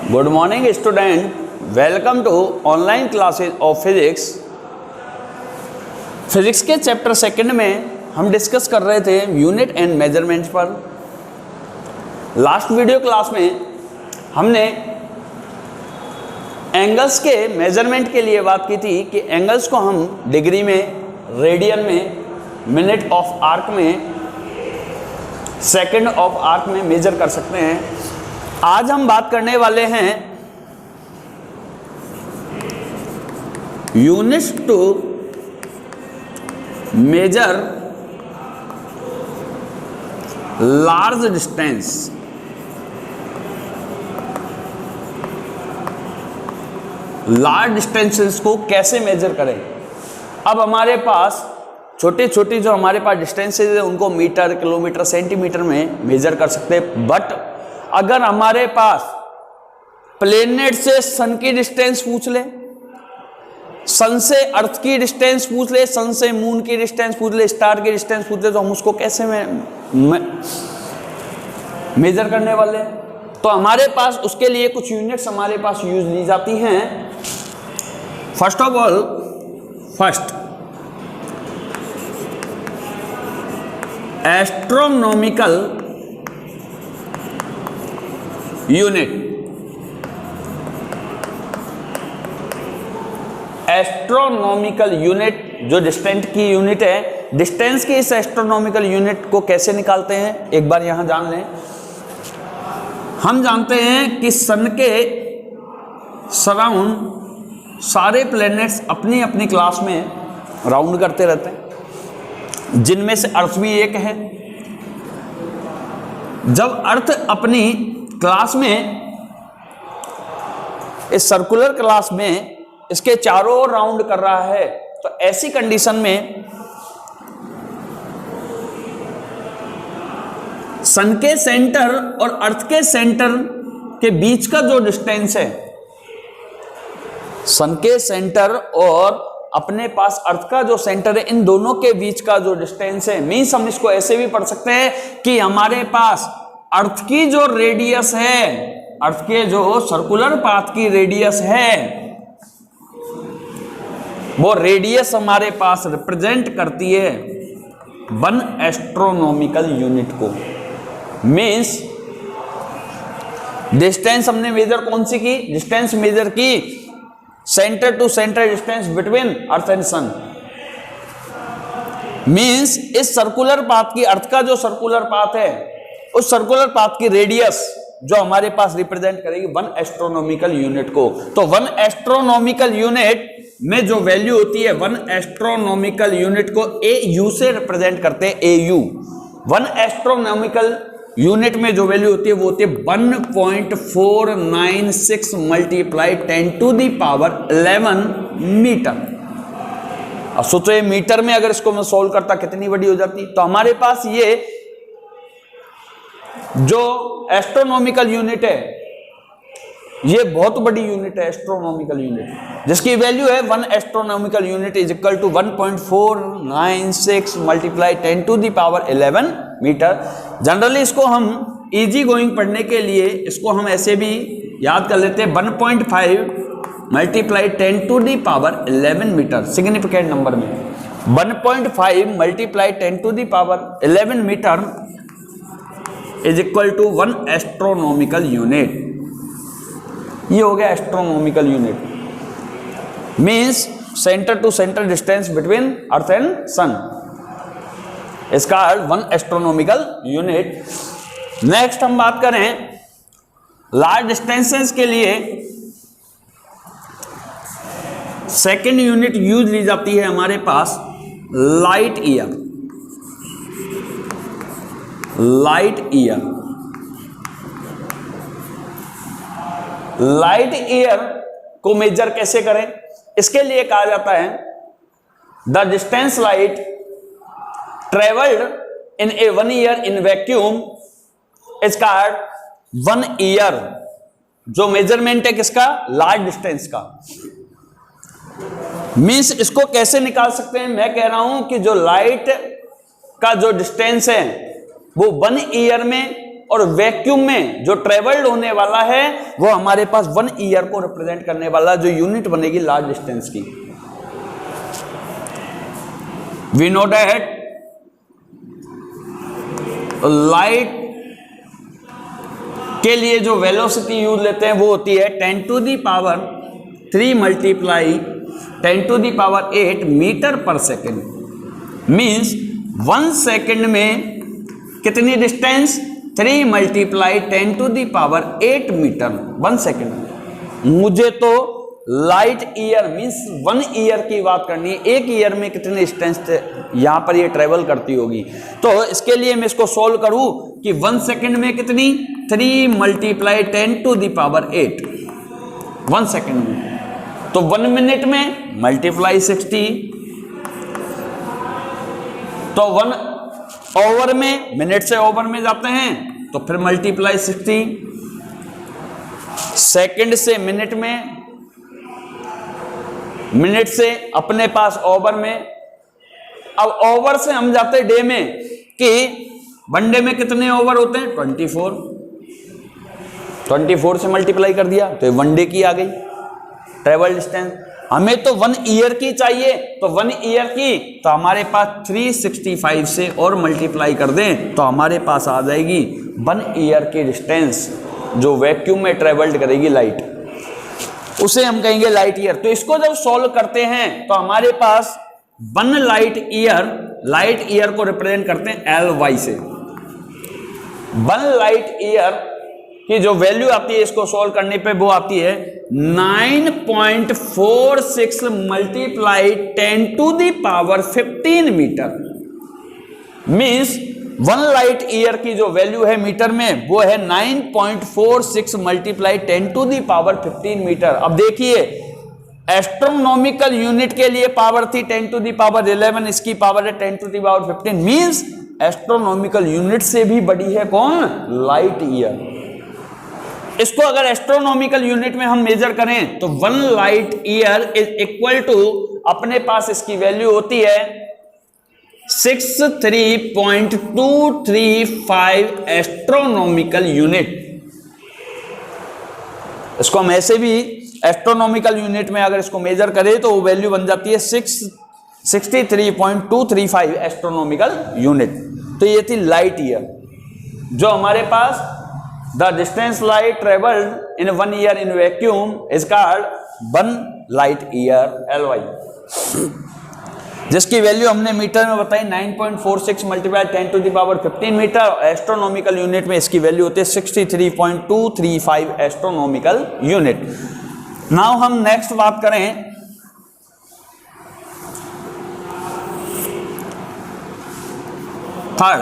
Good morning student, welcome to online classes of physics. Physics के chapter second में हम डिस्कस कर रहे थे यूनिट एंड मेजरमेंट्स पर। लास्ट वीडियो क्लास में हमने एंगल्स के मेजरमेंट के लिए बात की थी कि एंगल्स को हम डिग्री में, रेडियन में, मिनट ऑफ आर्क में, सेकंड ऑफ आर्क में मेजर कर सकते हैं। आज हम बात करने वाले हैं units to measure large distance. Large distances को कैसे मेजर करें। अब हमारे पास छोटी छोटी जो हमारे पास डिस्टेंसेस है उनको मीटर, किलोमीटर, सेंटीमीटर में मेजर कर सकते हैं। बट अगर हमारे पास प्लेनेट से सन की डिस्टेंस पूछ ले, सन से अर्थ की डिस्टेंस पूछ ले, सन से मून की डिस्टेंस पूछ ले, स्टार की डिस्टेंस पूछ ले, तो हम उसको कैसे मेजर करने वाले हैं। तो हमारे पास उसके लिए कुछ यूनिट्स हमारे पास यूज ली जाती हैं। First of all, astronomical unit. Astronomical unit जो डिस्टेंस की यूनिट है, डिस्टेंस की इस एस्ट्रोनॉमिकल यूनिट को कैसे निकालते हैं एक बार यहां जान लें। हम जानते हैं कि सन के सराउंड सारे प्लैनेट्स अपनी अपनी क्लास में राउंड करते रहते हैं, जिनमें से अर्थ भी एक है। जब अर्थ अपनी क्लास में, इस सर्कुलर क्लास में इसके चारों ओर राउंड कर रहा है, तो ऐसी कंडीशन में सन के सेंटर और अर्थ के सेंटर के बीच का जो डिस्टेंस है, सन के सेंटर और अपने पास अर्थ का जो सेंटर है, इन दोनों के बीच का जो डिस्टेंस है, मीन्स हम इसको ऐसे भी पढ़ सकते हैं कि हमारे पास अर्थ की जो रेडियस है, अर्थ के जो सर्कुलर पाथ की रेडियस है, वो रेडियस हमारे पास रिप्रेजेंट करती है वन एस्ट्रोनॉमिकल यूनिट को। मीन्स डिस्टेंस हमने मेजर कौन सी की? डिस्टेंस मेजर की centre to centre distance between earth and sun. Means इस सर्कुलर पाथ की, अर्थ का जो सर्कुलर पाथ है, उस सर्कुलर पाथ की रेडियस जो हमारे पास रिप्रेजेंट करेगी वन एस्ट्रोनॉमिकल यूनिट को। तो वन एस्ट्रोनॉमिकल यूनिट में जो वैल्यू होती है, वन एस्ट्रोनॉमिकल यूनिट को AU से रिप्रेजेंट करते हैं। AU वन एस्ट्रोनॉमिकल यूनिट में जो वैल्यू होती है वो होती है 1.496 मल्टीप्लाई 10⁻11 मीटर। अब सोचो ये मीटर में अगर इसको मैं सोल्व करता कितनी बड़ी हो जाती। तो हमारे पास ये जो एस्ट्रोनॉमिकल यूनिट है, ये बहुत बड़ी यूनिट है एस्ट्रोनॉमिकल यूनिट, जिसकी वैल्यू है one astronomical unit is equal to 1.496 multiply 10⁻11 metre. Generally इसको हम इजी गोइंग पढ़ने के लिए इसको हम ऐसे भी याद कर लेते हैं 1.5 मल्टीप्लाई 10⁻11 मीटर। सिग्निफिकेंट नंबर में 1.5 multiply 10⁻11 metre is equal to one astronomical unit. ये हो गया astronomical unit. Means centre to centre distance between earth and sun, इसका अर्थ वन एस्ट्रोनॉमिकल यूनिट। नेक्स्ट हम बात करें लार्ज डिस्टेंसेस के लिए सेकेंड यूनिट यूज ली जाती है हमारे पास light year. Light year, light year को मेजर कैसे करें? इसके लिए कहा जाता है the distance light travelled in a 1 year in vacuum is called 1 year. जो मेजरमेंट है किसका? लार्ज डिस्टेंस का। मीन्स इसको कैसे निकाल सकते हैं? मैं कह रहा हूं कि जो लाइट का जो डिस्टेंस है वो 1 ईयर में और वैक्यूम में जो ट्रेवल्ड होने वाला है वो हमारे पास 1 ईयर को रिप्रेजेंट करने वाला जो यूनिट बनेगी लार्ज डिस्टेंस की। वी नो दैट लाइट के लिए जो वेलोसिटी यूज लेते हैं वो होती है 10 to the power 3 multiply 10 to the power 8 metre per second. Means 1 second में कितनी distance, 3 multiply 10 to the power 8 metre 1 second. मुझे तो लाइट ईयर मीन्स 1 ईयर की बात करनी है, 1 ईयर में कितनी डिस्टेंस यहां पर ये ट्रेवल करती होगी। तो इसके लिए मैं इसको सोल्व करूं कि 1 सेकेंड में कितनी, 3 multiply 10 to the power 8 1 second में। तो 1 मिनट में मल्टीप्लाई 60, तो 1 ओवर में, मिनट से ओवर में जाते हैं तो फिर मल्टीप्लाई 60, सेकंड से मिनट में, मिनट से अपने पास ओवर में। अब ओवर से हम जाते हैं डे में कि 1 डे में कितने ओवर होते हैं, 24 से मल्टीप्लाई कर दिया तो 1 डे की आ गई ट्रेवल डिस्टेंस। हमें तो 1 ईयर की चाहिए, तो 1 ईयर की तो हमारे पास 365 से और मल्टीप्लाई कर दें तो हमारे पास आ जाएगी 1 ईयर की डिस्टेंस जो वैक्यूम में ट्रेवल्ड करेगी लाइट, उसे हम कहेंगे लाइट ईयर। तो इसको जब सॉल्व करते हैं तो हमारे पास 1 लाइट ईयर को रिप्रेजेंट करते हैं LY से। 1 लाइट ईयर की जो वैल्यू आती है इसको सॉल्व करने पे वो आती है 9.46 multiply 10 to the power 15 metre. Means 1 light year की जो वैल्यू है मीटर में वो है 9.46 multiply 10 to the power 15 metre. अब देखिए एस्ट्रोनॉमिकल यूनिट के लिए पावर थी 10 टू दी पावर 11, इसकी पावर है 10 to the power 15। Means astronomical unit से भी बड़ी है कौन, लाइट ईयर। इसको अगर एस्ट्रोनॉमिकल यूनिट में हम मेजर करें तो 1 light year is equal to, अपने पास इसकी वैल्यू होती है 63.235 एस्ट्रोनॉमिकल यूनिट। इसको हम ऐसे भी एस्ट्रोनॉमिकल यूनिट में अगर इसको मेजर करें तो वो वैल्यू बन जाती है 63.235 एस्ट्रोनॉमिकल यूनिट। तो ये थी लाइट ईयर, जो हमारे पास the distance light travelled in 1 year in vacuum is called 1 light year LY, जिसकी वैल्यू हमने मीटर में बताई 9.46 multiply 10 to the power 15 metre. Astronomical unit में इसकी वैल्यू होती है 63.235 एस्ट्रोनॉमिकल यूनिट। नाउ हम नेक्स्ट बात करें थर्ड,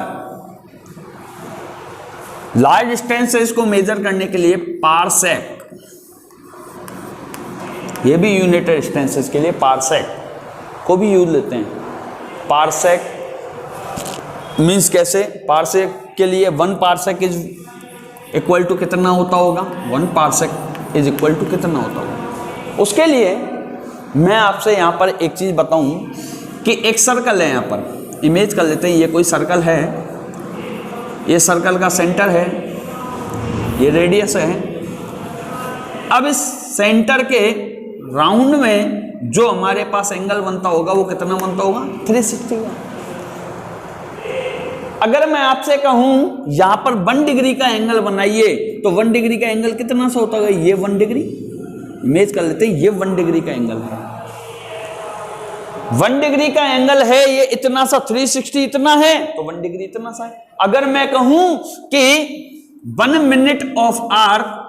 लार्ज डिस्टेंसेस को मेजर करने के लिए पारसेक, ये भी यूनिट है डिस्टेंसेस के लिए, पारसेक को भी यूज लेते हैं। पारसेक मीन्स कैसे, पारसेक के लिए 1 पारसेक इज इक्वल टू कितना होता होगा, 1 पारसेक इज इक्वल टू कितना होता होगा। उसके लिए मैं आपसे यहाँ पर एक चीज़ बताऊँ कि एक सर्कल है, यहाँ पर इमेज कर लेते हैं, ये कोई सर्कल है, ये सर्कल का सेंटर है, ये रेडियस है। अब इस सेंटर के राउंड में जो हमारे पास एंगल बनता होगा वो कितना बनता होगा, 360 का। अगर मैं आपसे कहूं यहां पर 1 डिग्री का एंगल बनाइए तो 1 डिग्री का एंगल कितना सा होता होगा, ये 1 डिग्री, इमेज कर लेते हैं, ये 1 डिग्री का एंगल है, 1 डिग्री का एंगल है, ये इतना सा 360 इतना है तो 1 डिग्री इतना सा है। अगर मैं कहूं कि 1 मिनट ऑफ आर्क,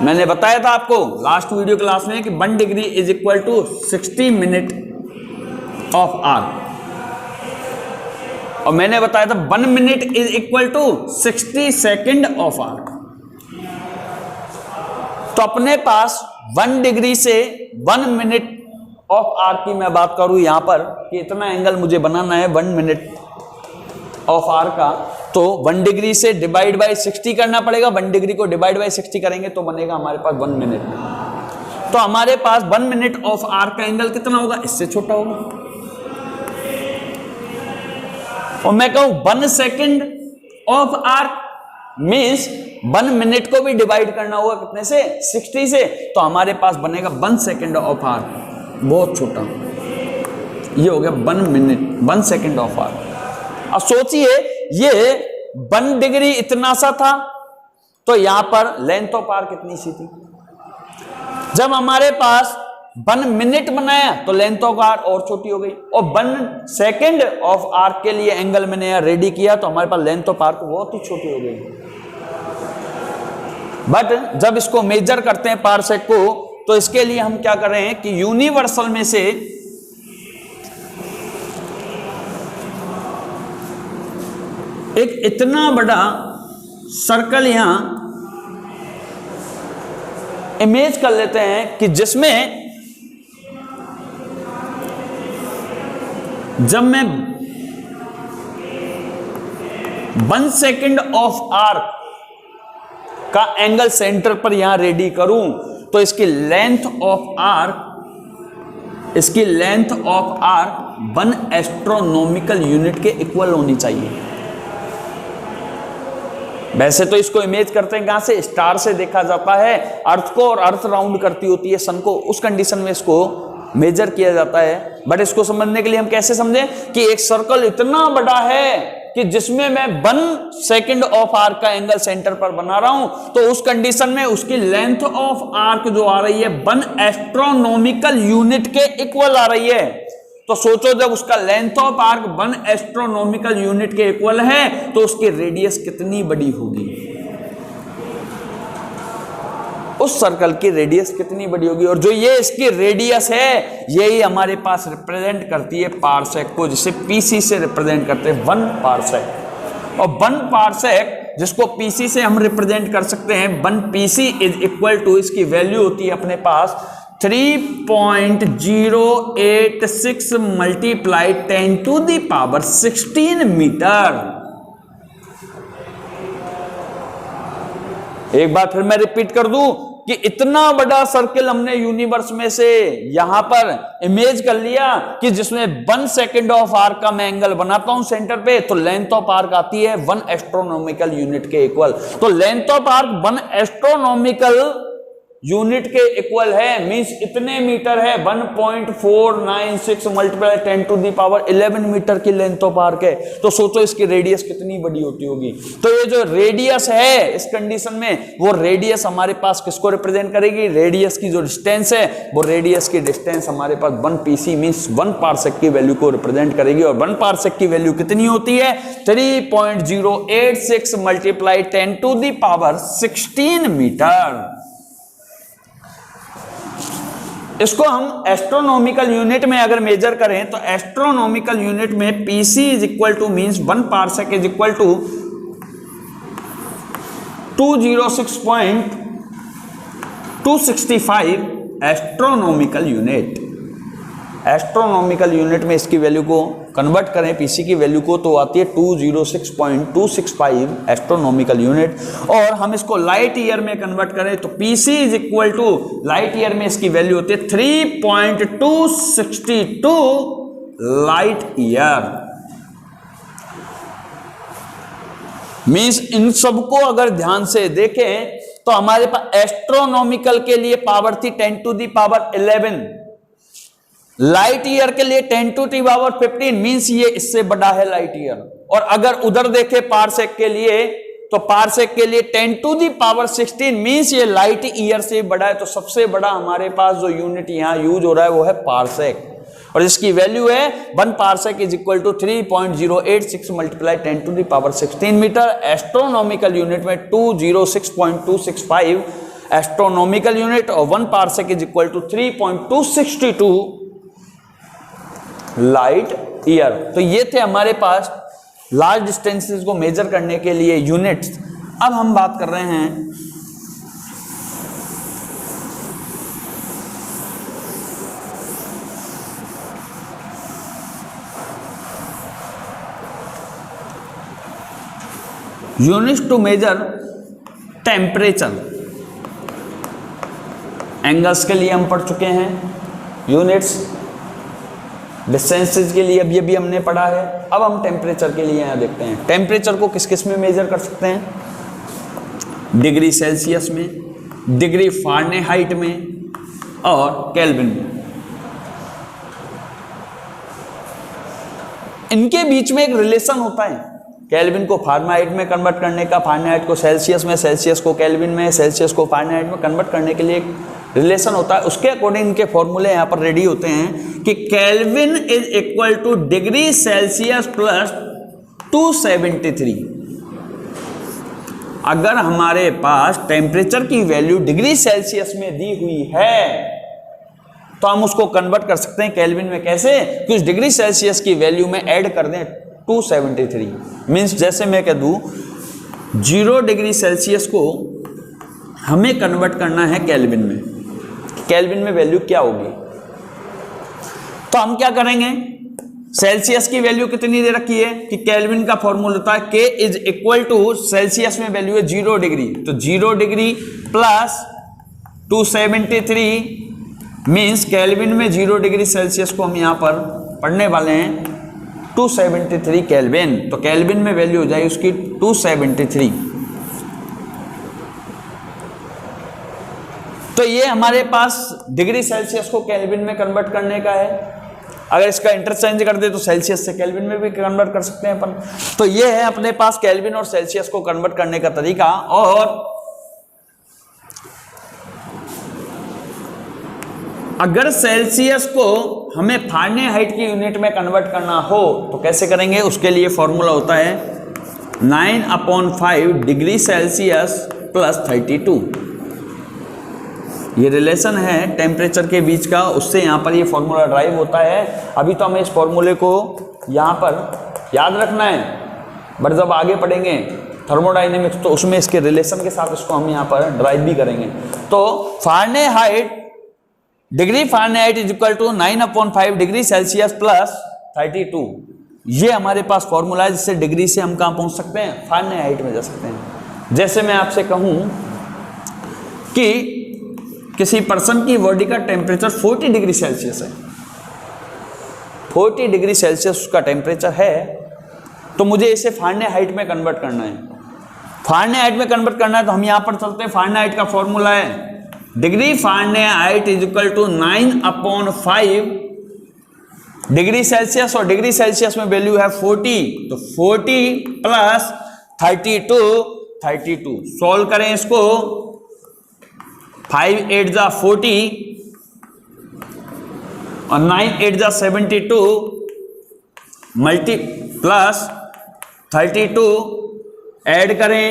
मैंने बताया था आपको लास्ट वीडियो क्लास में कि 1 degree is equal to 60 minute of arc, और मैंने बताया था 1 minute is equal to 60 second of arc. तो अपने पास 1 डिग्री से 1 मिनट ऑफ आर्क की मैं बात करूं यहां पर कि इतना एंगल मुझे बनाना है 1 मिनट ऑफ आर्क का, तो 1 डिग्री से डिवाइड बाय 60 करना पड़ेगा। 1 डिग्री को डिवाइड बाय 60 करेंगे तो बनेगा हमारे पास 1 मिनट। तो हमारे पास 1 मिनट ऑफ आर्क का एंगल कितना होगा, इससे छोटा होगा। और मैं कहूं 1 second of arc means 1 minute को भी डिवाइड करना होगा कितने से, 60 से, तो हमारे पास बनेगा 1 सेकेंड ऑफ आर्क, बहुत छोटा, ये हो गया 1 मिनट 1 सेकेंड ऑफ आर्क। अब सोचिए ये 1 डिग्री इतना सा था, तो यहां पर लेंथ ऑफ आर्क कितनी सी थी। जब हमारे पास 1 मिनट बनाया तो लेंथ ऑफ आर्क और छोटी हो गई, और 1 सेकेंड ऑफ आर्क के लिए एंगल मैंने यहां रेडी किया तो हमारे पास लेंथ ऑफ आर्क बहुत ही छोटी हो गई। बट जब इसको मेजर करते हैं पारसेक को, तो इसके लिए हम क्या कर रहे हैं कि यूनिवर्सल में से एक इतना बड़ा सर्कल यहां इमेज कर लेते हैं कि जिसमें जब मैं 1 सेकेंड ऑफ आर्क का एंगल सेंटर पर यहां रेडी करूं तो इसकी length of arc 1 astronomical unit के इक्वल होनी चाहिए। वैसे तो इसको इमेज करते हैं कहां से, स्टार से देखा जाता है अर्थ को, और अर्थ राउंड करती होती है सन को, उस कंडीशन में इसको मेजर किया जाता है। बट इसको समझने के लिए हम कैसे समझें कि एक सर्कल इतना बड़ा है कि जिसमें मैं 1 सेकेंड ऑफ आर्क का एंगल सेंटर पर बना रहा हूं, तो उस कंडीशन में उसकी लेंथ ऑफ आर्क जो आ रही है 1 एस्ट्रोनॉमिकल यूनिट के इक्वल आ रही है। तो सोचो जब उसका length of arc 1 astronomical unit के इक्वल है तो उसकी रेडियस कितनी बड़ी होगी, उस सर्कल की रेडियस कितनी बड़ी होगी। और जो ये इसकी रेडियस है यही हमारे पास रिप्रेजेंट करती है पारसेक को, जिसे पीसी से रिप्रेजेंट करते हैं 1 पारसेक। और 1 पारसेक जिसको पीसी से हम रिप्रेजेंट कर सकते हैं 1 पीसी इज इक्वल टू, इसकी वैल्यू होती है अपने पास 3.086 मल्टीप्लाई 10⁻16 मीटर। एक बार फिर मैं रिपीट कर दूं कि इतना बड़ा सर्कल हमने यूनिवर्स में से यहां पर इमेज कर लिया कि जिसमें 1 सेकेंड ऑफ आर्क का मैं एंगल बनाता हूं सेंटर पे, तो लेंथ ऑफ आर्क आती है 1 एस्ट्रोनॉमिकल यूनिट के इक्वल। तो length of arc 1 astronomical unit के इक्वल है, मींस इतने मीटर है, 1.496 मल्टीप्लाई 10⁻11 मीटर की लेंथ ऑफ आर्क है। तो सोचो इसकी रेडियस कितनी बड़ी होती होगी। तो ये जो रेडियस है इस कंडीशन में, वो रेडियस हमारे पास किसको रिप्रेजेंट करेगी, रेडियस की जो डिस्टेंस है वो रेडियस की डिस्टेंस हमारे पास 1 पीसी मींस 1 पारसेक की वैल्यू को रिप्रेजेंट करेगी। और 1 पारसेक की वैल्यू कितनी होती है, 3.086 मल्टीप्लाई 10⁻16 मीटर। इसको हम एस्ट्रोनॉमिकल यूनिट में अगर मेजर करें तो एस्ट्रोनॉमिकल यूनिट में PC is equal to means 1 parsec is equal to 206.265 astronomical unit. Astronomical unit में इसकी वैल्यू को कन्वर्ट करें पीसी की वैल्यू को तो आती है 206.265 एस्ट्रोनॉमिकल यूनिट। और हम इसको लाइट ईयर में कन्वर्ट करें तो PC is equal to light year में इसकी वैल्यू होती है 3.262 लाइट ईयर। मींस इन सबको अगर ध्यान से देखें तो हमारे पास एस्ट्रोनॉमिकल के लिए पावर थी 10⁻11, लाइट ईयर के लिए 10⁻15 मींस ये इससे बड़ा है लाइट ईयर। और अगर उधर देखे पारसेक के लिए तो पारसेक के लिए 10⁻16 मींस ये लाइट ईयर से बड़ा है। तो सबसे बड़ा हमारे पास जो यूनिट यहां यूज हो रहा है वो है पारसेक, और इसकी वैल्यू है 1 parsec is equal to 3.086 multiply 10⁻16 metre. Astronomical unit में 206.265 एस्ट्रोनॉमिकल यूनिट और 1 parsec is equal to 3.262 light year. तो ये थे हमारे पास लार्ज डिस्टेंसेस को मेजर करने के लिए यूनिट्स। अब हम बात कर रहे हैं units to measure temperature. Angles के लिए हम पढ़ चुके हैं यूनिट्स, डिस्टेंसेज के लिए अभी हमने पढ़ा है। अब हम टेम्परेचर के लिए यहाँ देखते हैं। टेम्परेचर को किस किस में मेजर कर सकते हैं? डिग्री सेल्सियस में, डिग्री फ़ारेनहाइट में और केल्विन में। इनके बीच में एक रिलेशन होता है, केल्विन को फ़ारेनहाइट में कन्वर्ट करने का, फ़ारेनहाइट को सेल्सियस में, सेल्सियस को केल्विन में, सेल्सियस को फ़ारेनहाइट में कन्वर्ट करने के लिए एक रिलेशन होता है। उसके अकॉर्डिंग इनके फॉर्मूले यहाँ पर रेडी होते हैं कि kelvin is equal two degree Celsius plus 273। अगर हमारे पास टेम्परेचर की वैल्यू डिग्री सेल्सियस में दी हुई है तो हम उसको कन्वर्ट कर सकते हैं केल्विन में। कैसे? कि उस डिग्री सेल्सियस की वैल्यू में ऐड कर दें 273। मीन्स जैसे मैं कह दूं 0 डिग्री सेल्सियस को हमें कन्वर्ट करना है केल्विन में। केल्विन में वैल्यू क्या होगी? तो हम क्या करेंगे, सेल्सियस की वैल्यू कितनी दे रखी है कि केल्विन का फॉर्मूला होता है K is equal to, Celsius में वैल्यू है 0 डिग्री, तो 0 डिग्री प्लस 273 मीन्स केल्विन में 0 डिग्री सेल्सियस को हम यहाँ पर पढ़ने वाले हैं 273 केल्विन। तो केल्विन में वैल्यू हो जाएगी उसकी 273। तो ये हमारे पास डिग्री सेल्सियस को केल्विन में कन्वर्ट करने का है। अगर इसका इंटरचेंज कर दे तो सेल्सियस से केल्विन में भी कन्वर्ट कर सकते हैं अपन। तो ये है अपने पास केल्विन और सेल्सियस को कन्वर्ट करने का तरीका। और अगर सेल्सियस को हमें फ़ारेनहाइट की यूनिट में कन्वर्ट करना हो तो कैसे करेंगे? उसके लिए फॉर्मूला होता है 9/5 डिग्री सेल्सियस प्लस 32। ये रिलेशन है टेम्परेचर के बीच का, उससे यहाँ पर ये फॉर्मूला ड्राइव होता है। अभी तो हमें इस फॉर्मूले को यहाँ पर याद रखना है, बट जब आगे पढ़ेंगे थर्मोडाइनेमिक्स तो उसमें इसके रिलेशन के साथ इसको हम यहाँ पर ड्राइव भी करेंगे। तो Fahrenheit, degree Fahrenheit is equal to 9/5 degree Celsius plus 32। ये हमारे पास फॉर्मूला है जिससे डिग्री से हम कहाँ पहुँच सकते हैं? फ़ारेनहाइट में जा सकते हैं। जैसे मैं आपसे कहूँ कि किसी पर्सन की बॉडी का टेम्परेचर 40 डिग्री सेल्सियस है, 40 डिग्री सेल्सियस उसका टेम्परेचर है, तो मुझे इसे फ़ारेनहाइट में कन्वर्ट करना है। फ़ारेनहाइट में कन्वर्ट करना है तो हम यहाँ पर चलते हैं। फ़ारेनहाइट का फॉर्मूला है degree Fahrenheit is equal to 9/5 degree Celsius, और डिग्री सेल्सियस में वैल्यू है 40, तो 40 प्लस 32 सॉल्व करें इसको। 5 8 जा 40 और 9 8 जा 72 मल्टी प्लस 32 ऐड करें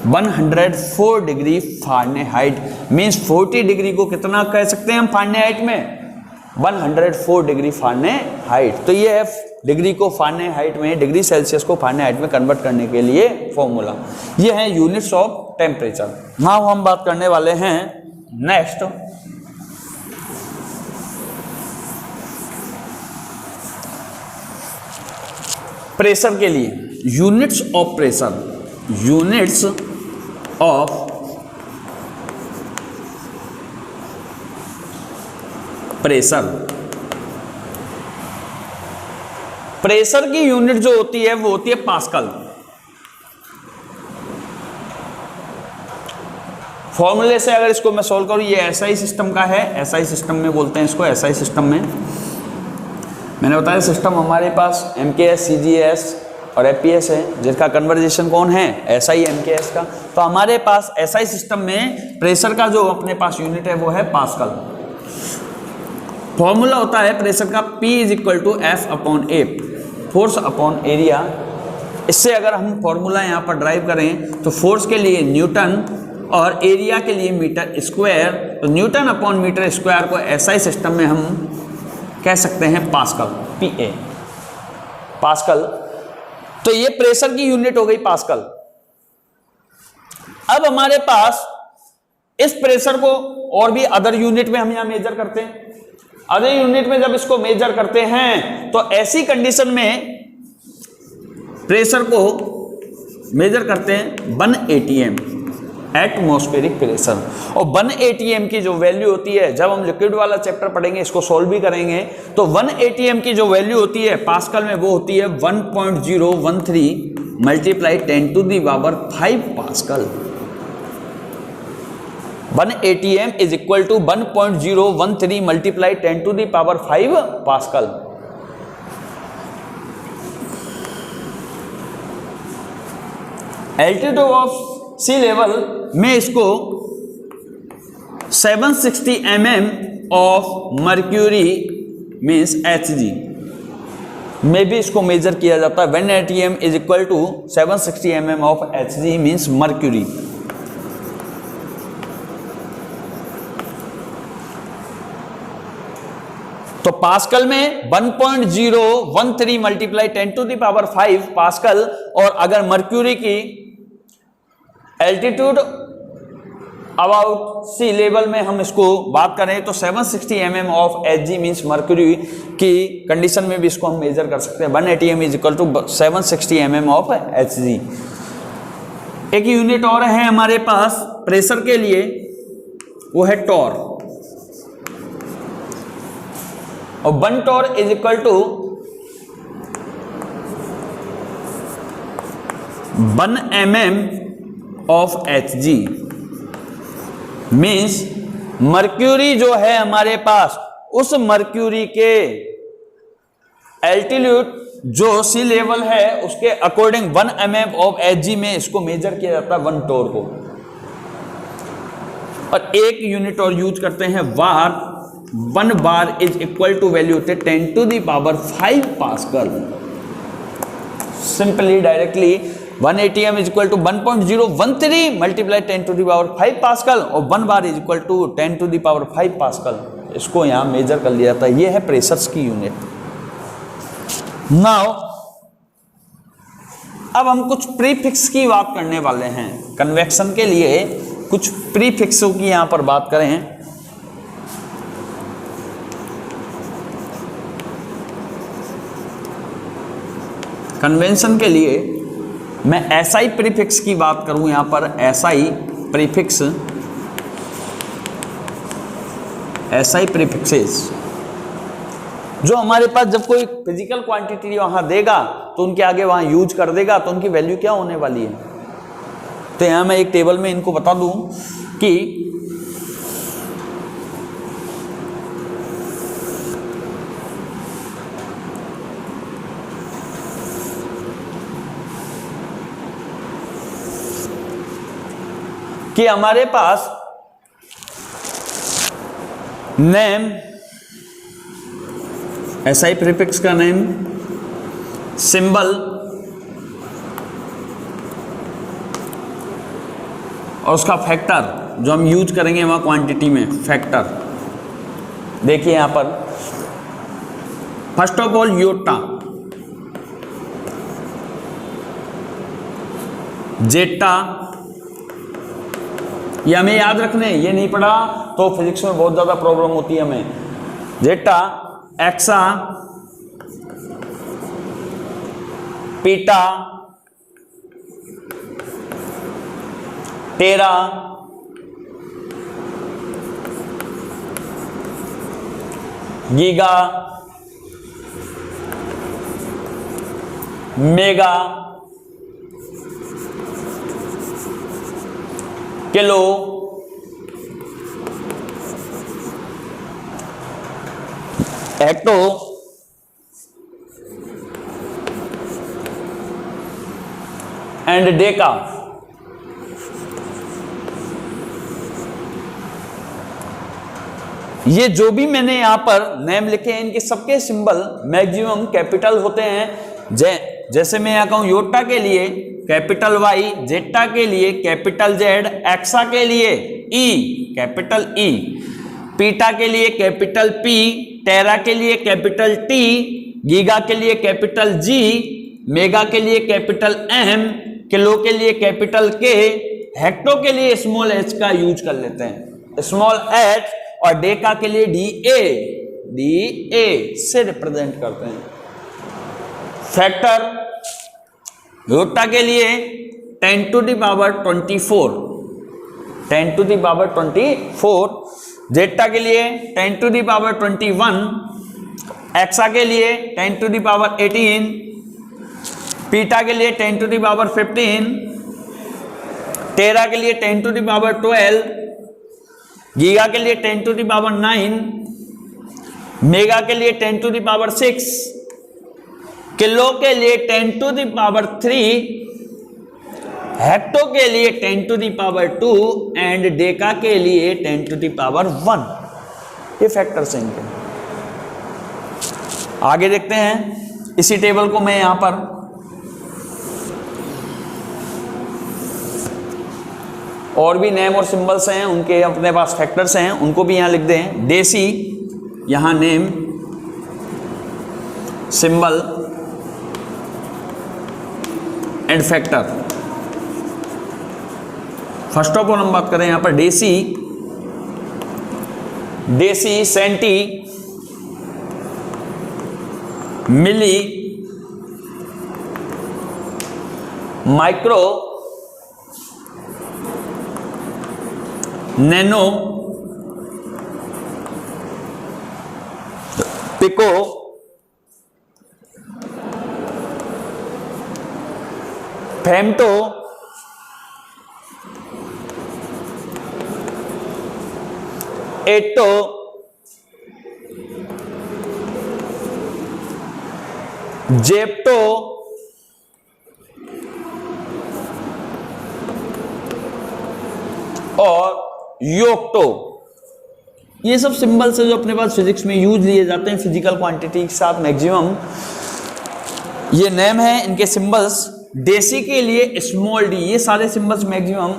104 डिग्री फ़ारेनहाइट। मीन्स 40 डिग्री को कितना कह सकते हैं हम फ़ारेनहाइट में? 104 डिग्री फ़ारेनहाइट। तो ये है डिग्री को फ़ारेनहाइट में, डिग्री सेल्सियस को फ़ारेनहाइट में कन्वर्ट करने के लिए फॉर्मूला। ये है यूनिट्स ऑफ टेम्परेचर। नाउ हम बात करने वाले हैं नेक्स्ट प्रेशर के लिए। Units of pressure, units of pressure. Pressure की यूनिट जो होती है वो होती है पास्कल। फॉर्मूले से अगर इसको मैं सॉल्व करूं, ये एसआई सिस्टम का है, एसआई सिस्टम में बोलते हैं इसको, एसआई सिस्टम में मैंने बताया सिस्टम हमारे पास एमकेएस, सीजीएस और एपीएस है, जिसका कन्वर्जेशन कौन है? एसआई एमकेएस का। तो हमारे पास एसआई सिस्टम में प्रेशर का जो अपने पास यूनिट है वो है पास्कल। फॉर्मूला होता है प्रेशर का P is equal to F/A, force upon area. इससे अगर हम फॉर्मूला यहाँ पर ड्राइव करें तो फोर्स के लिए न्यूटन और एरिया के लिए मीटर स्क्वायर, तो न्यूटन अपॉन मीटर स्क्वायर को एसआई सिस्टम में हम कह सकते हैं पास्कल, PA, पास्कल। तो ये प्रेशर की यूनिट हो गई पास्कल। अब हमारे पास इस प्रेशर को और भी अदर यूनिट में हम यहां मेजर करते हैं। अदर यूनिट में जब इसको मेजर करते हैं तो ऐसी कंडीशन में प्रेशर को मेजर करते हैं 1 atm। Atmospheric pressure. और 1 atm की जो वैल्यू होती है, जब हम लिक्विड वाला चैप्टर पढ़ेंगे, इसको सॉल्व भी करेंगे, तो 1 atm की जो वैल्यू होती है पास्कल में, वो होती है 1.013 multiply 10 to the power 5 pascal. 1 atm is equal to 1.013 multiply 10 to the power 5 pascal. Altitude of sea level में इसको 760 mm of mercury means Hg में भी इसको मेजर किया जाता है। 1 atm is equal to 760 mm of Hg means mercury. तो pascal में 1.013 multiply 10 to the power 5 pascal, और अगर मर्क्यूरी की एल्टीट्यूड अबाउट सी लेवल में हम इसको बात करें तो 760 mm of Hg means mercury की कंडीशन में भी इसको हम मेजर कर सकते हैं। 1 atm is equal to 760 mm of Hg। एक यूनिट और है हमारे पास प्रेशर के लिए, वो है टॉर, और 1 torr is equal to 1 mm of Hg means mercury जो है हमारे पास, उस मर्क्यूरी के एल्टीट्यूड जो सी लेवल है उसके अकॉर्डिंग 1 mm ऑफ Hg में इसको मेजर किया जाता है 1 टॉर को। और एक यूनिट और यूज करते हैं bar. 1 bar is equal to value होते 10 to the power 5 पास्कल। Simply directly 1 atm is equal to 1.013 multiply 10 to the power 5 pascal, और 1 bar is equal to 10 to the power 5 pascal. इसको यहां मेजर कर लिया जाता है। ये है प्रेशर्स की यूनिट। नाउ अब हम कुछ प्रीफिक्स की बात करने वाले हैं। कन्वेक्शन के लिए कुछ प्रीफिक्सों की यहां पर बात करें। कन्वेंशन के लिए मैं SI प्रीफिक्स की बात करूं यहां पर, SI प्रीफिक्स, SI प्रीफिक्सेस जो हमारे पास जब कोई फिजिकल क्वांटिटी वहां देगा तो उनके आगे वहां यूज कर देगा, तो उनकी वैल्यू क्या होने वाली है। तो यहां मैं एक टेबल में इनको बता दूं कि हमारे पास नेम, SI प्रीफिक्स का नेम, सिंबल और उसका फैक्टर जो हम यूज करेंगे वहां क्वांटिटी में, फैक्टर। देखिए यहां पर फर्स्ट ऑफ ऑल योटा, जेटा, ये हमें याद रखने, ये नहीं पढ़ा तो फिजिक्स में बहुत ज्यादा प्रॉब्लम होती है हमें। Zetta, exa, peta, tera, giga, mega, kilo, hecto, and deca. ये जो भी मैंने यहां पर नेम लिखे हैं इनके सबके सिंबल मैक्सिमम कैपिटल होते हैं। जैसे मैं यहां कहूं योटा के लिए कैपिटल Y, जेटा के लिए कैपिटल Z, एक्सा के लिए E, कैपिटल E, पीटा के लिए कैपिटल P, टेरा के लिए कैपिटल T, गीगा के लिए कैपिटल G, मेगा के लिए कैपिटल M, किलो के लिए कैपिटल K, हेक्टो के लिए स्मॉल h का यूज कर लेते हैं, स्मॉल h, और डेका के लिए DA से रिप्रेजेंट करते हैं। फैक्टर योटा के लिए 10 to the power 24, 10 to the power 24, zetta के लिए 10 टू दी पावर 21, एक्सा के लिए 10 टू दी पावर 18, पीटा के लिए 10 टू दी पावर 15, टेरा के लिए 10 टू दी पावर 12, गीगा के लिए 10 टू दी पावर 9, मेगा के लिए 10 टू दी पावर 6, किलो के लिए 10 टू दी पावर 3, हेक्टो के लिए 10 to the power 2 and deca के लिए 10 टू दी पावर 1। ये फैक्टर्स हैं इनके। आगे देखते हैं इसी टेबल को मैं यहां पर और भी नेम और सिंबल्स हैं उनके अपने पास फैक्टर्स हैं, उनको भी यहां लिख दें। देसी यहां name, symbol and factor. First of all हम बात करें यहां पर देसी, सेंटी, मिली, माइक्रो, नैनो, पिको, फेम्टो, एटो, जेप्टो, और योक्टो। ये सब सिंबल्स है जो अपने पास फिजिक्स में यूज लिए जाते हैं फिजिकल क्वांटिटी के साथ मैक्सिमम। ये नेम है इनके सिंबल्स। देसी के लिए स्मॉल डी, ये सारे सिंबल्स मैक्सिमम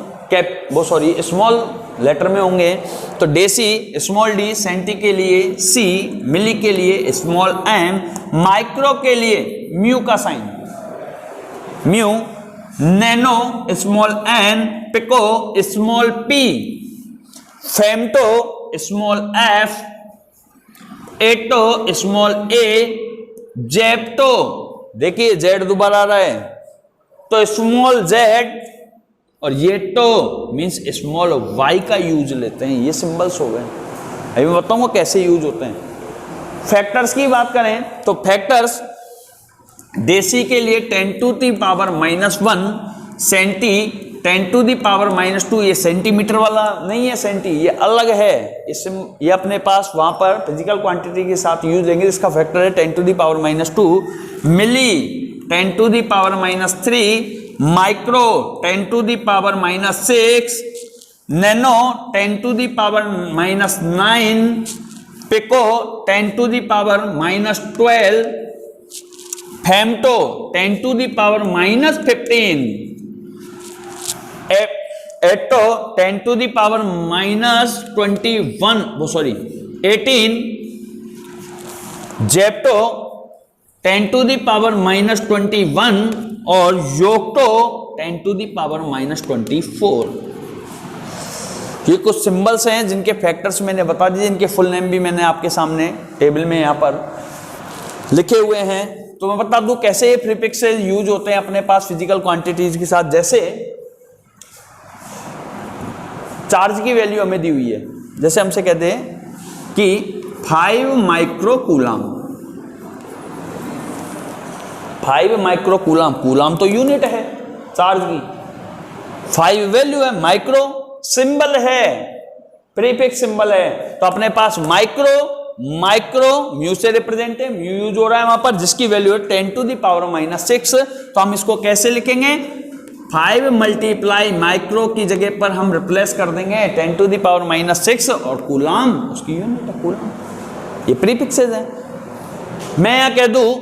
स्मॉल लेटर में होंगे। तो देसी स्मॉल डी, सेंटी के लिए सी, मिली के लिए स्मॉल एम, माइक्रो के लिए म्यू का sign mu, nano small n, pico small p, femto small f, atto small a, zepto देखिए जेड दोबारा आ रहा है तो स्मॉल जेड, और yocto means small y का यूज लेते हैं। ये सिंबल्स हो गए। अभी मैं बताऊंगा कैसे यूज होते हैं। फैक्टर्स की बात करें तो फैक्टर्स देसी के लिए 10 to the power -1, centi 10 to the power -2। ये सेंटीमीटर वाला नहीं है, सेंटी ये अलग है। ये अपने पास वहां पर फिजिकल क्वांटिटी के साथ यूज लेंगे। इसका फैक्टर है 10 to the power -2, milli 10 to the power -3, micro 10 to the power -6, nano 10 to the power -9, pico 10 to the power -12, femto 10 to the power -15, atto 10 to the power -18, zepto 10 to the power -21 और योक्टो 10 to the power -24। ये कुछ symbols हैं जिनके factors मैंने बता दिए, इनके full name भी मैंने आपके सामने टेबल में यहां पर लिखे हुए हैं। तो मैं बता दूं कैसे ये प्रीफिक्स यूज होते हैं अपने पास फिजिकल क्वांटिटीज के साथ। जैसे चार्ज की वैल्यू हमें दी हुई है, जैसे हमसे कहते हैं कि 5 micro coulomb, 5 micro coulomb, coulomb तो यूनिट है चार्ज की, 5 वैल्यू है, माइक्रो सिंबल है, प्रीफिक्स सिंबल है। तो अपने पास माइक्रो म्यू से रिप्रेजेंट है, म्यू यूज हो रहा है वहां पर, जिसकी वैल्यू है 10 टू दी पावर -6। तो हम इसको कैसे लिखेंगे? 5 मल्टीप्लाई माइक्रो की जगह पर हम रिप्लेस कर देंगे 10 टू दी पावर -6 और कूलाम उसकी यूनिट है कूलाम। ये प्रीफिक्सेस है। मैं यहां कह दूं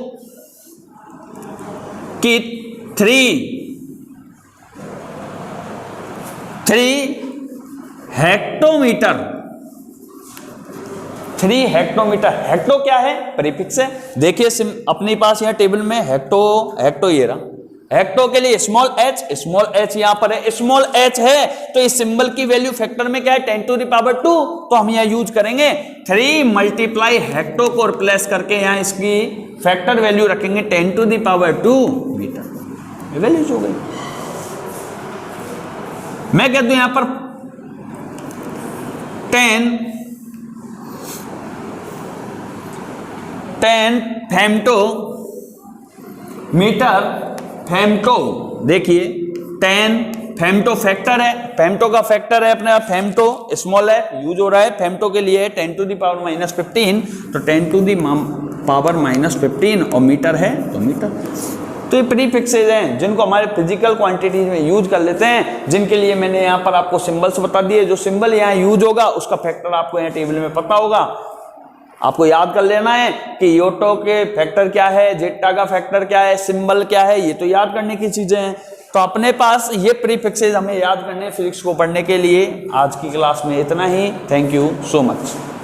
कि 3 हेक्टोमीटर, 3 हेक्टोमीटर, हेक्टो क्या है? प्रीफिक्स है। देखिए अपने पास यहाँ टेबल में हेक्टो ये रहा, हेक्टो के लिए स्मॉल एच यहां पर है, स्मॉल एच है तो इस सिंबल की वैल्यू फैक्टर में क्या है? 10 टू द पावर 2। तो हम यहां यूज करेंगे 3 मल्टीप्लाई हेक्टो को रिप्लेस करके यहां इसकी फैक्टर वैल्यू रखेंगे 10 to the power 2 metre. Values हो गई। मैं कह दूं यहां पर 10 फेम्टो मीटर फेम्टो, देखिए 10 फेम्टो फैक्टर है, फेम्टो का फैक्टर है अपने आप, फेम्टो स्मॉल है, यूज हो रहा है फेम्टो के लिए 10 टू द पावर माइनस 15, तो 10 टू द पावर माइनस 15 और मीटर है तो मीटर। तो ये प्रीफिक्सेज हैं जिनको हमारे फिजिकल क्वांटिटीज में यूज कर लेते हैं, जिनके लिए मैंने यहाँ पर आपको सिंबल्स बता दिए। जो सिंबल यहाँ यूज होगा उसका फैक्टर आपको यहाँ टेबल में पता होगा। आपको याद कर लेना है कि योटो के फैक्टर क्या है, जेटा का फैक्टर क्या है, सिंबल क्या है, ये तो याद करने की चीजें हैं। तो अपने पास ये प्रीफिक्सेज हमें याद करने फिजिक्स को पढ़ने के लिए। आज की क्लास में इतना ही। Thank you so much.